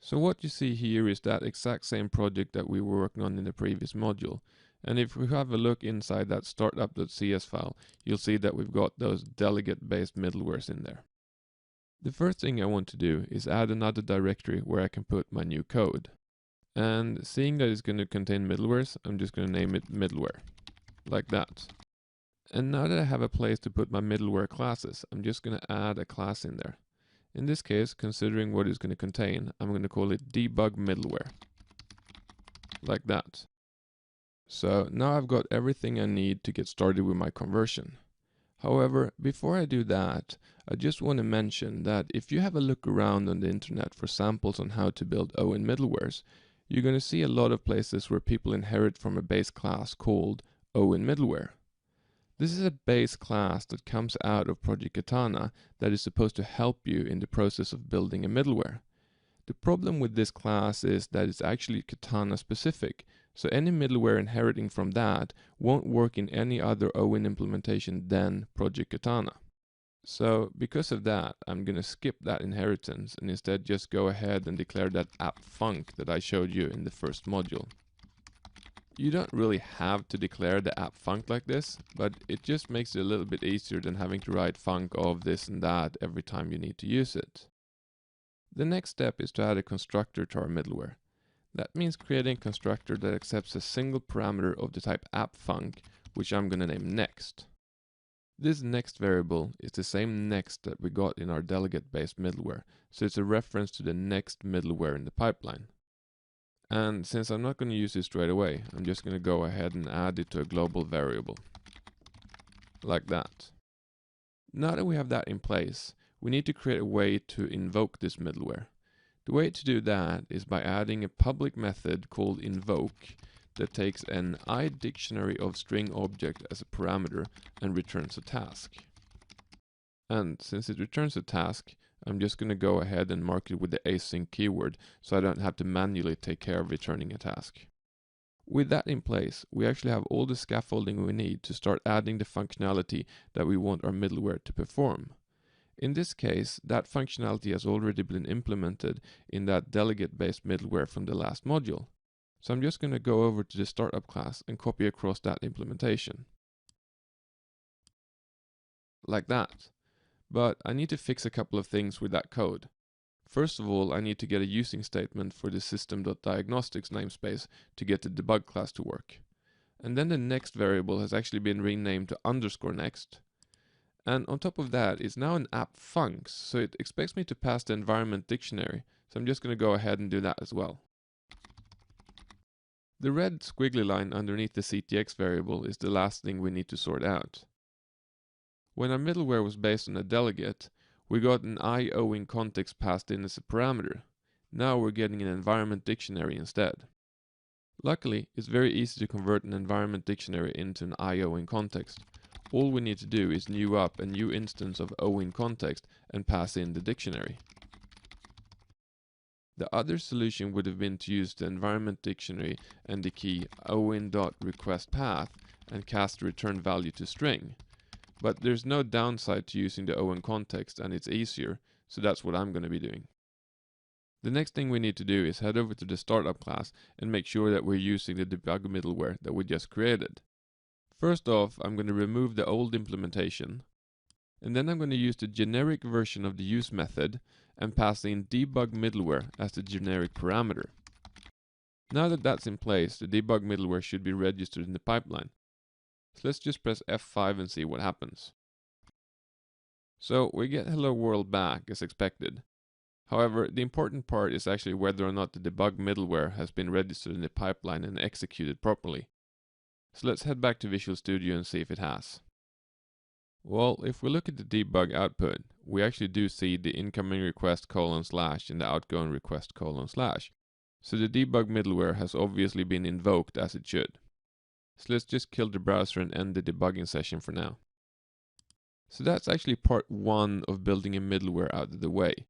So what you see here is that exact same project that we were working on in the previous module. And if we have a look inside that startup.cs file, you'll see that we've got those delegate-based middlewares in there. The first thing I want to do is add another directory where I can put my new code. And seeing that it's going to contain middlewares, I'm just going to name it middleware, like that. And now that I have a place to put my middleware classes, I'm just going to add a class in there. In this case, considering what it's going to contain, I'm going to call it debug middleware, like that. So now I've got everything I need to get started with my conversion. However, before I do that, I just want to mention that if you have a look around on the internet for samples on how to build OWIN middlewares, you're going to see a lot of places where people inherit from a base class called OWIN middleware. This is a base class that comes out of Project Katana that is supposed to help you in the process of building a middleware. The problem with this class is that it's actually Katana specific, so any middleware inheriting from that won't work in any other OWIN implementation than Project Katana. So because of that, I'm going to skip that inheritance and instead just go ahead and declare that app func that I showed you in the first module. You don't really have to declare the app func like this, but it just makes it a little bit easier than having to write func of this and that every time you need to use it. The next step is to add a constructor to our middleware. That means creating a constructor that accepts a single parameter of the type app func, which I'm going to name next. This next variable is the same next that we got in our delegate-based middleware, so it's a reference to the next middleware in the pipeline. And since I'm not going to use it straight away, I'm just going to go ahead and add it to a global variable. Like that. Now that we have that in place, we need to create a way to invoke this middleware. The way to do that is by adding a public method called invoke that takes an iDictionary of string object as a parameter and returns a task. And since it returns a task, I'm just going to go ahead and mark it with the async keyword so I don't have to manually take care of returning a task. With that in place, we actually have all the scaffolding we need to start adding the functionality that we want our middleware to perform. In this case, that functionality has already been implemented in that delegate-based middleware from the last module. So I'm just going to go over to the startup class and copy across that implementation. Like that. But I need to fix a couple of things with that code. First of all, I need to get a using statement for the system.diagnostics namespace to get the debug class to work. And then the next variable has actually been renamed to _next. And on top of that, it's now an app func, so it expects me to pass the environment dictionary. So I'm just going to go ahead and do that as well. The red squiggly line underneath the CTX variable is the last thing we need to sort out. When our middleware was based on a delegate, we got an OWIN context passed in as a parameter. Now we're getting an environment dictionary instead. Luckily, it's very easy to convert an environment dictionary into an OWIN context. All we need to do is new up a new instance of OWIN context and pass in the dictionary. The other solution would have been to use the environment dictionary and the key OWIN.requestPath and cast the return value to string. But there's no downside to using the OWIN context and it's easier, so that's what I'm going to be doing. The next thing we need to do is head over to the startup class and make sure that we're using the debug middleware that we just created. First off, I'm going to remove the old implementation, and then I'm going to use the generic version of the use method and pass in debug middleware as the generic parameter. Now that that's in place, the debug middleware should be registered in the pipeline. So let's just press F5 and see what happens. So we get hello world back as expected. However, the important part is actually whether or not the debug middleware has been registered in the pipeline and executed properly. So let's head back to Visual Studio and see if it has. Well, if we look at the debug output, we actually do see the incoming request : and the outgoing request : So the debug middleware has obviously been invoked as it should. So let's just kill the browser and end the debugging session for now. So that's actually part 1 of building a middleware out of the way.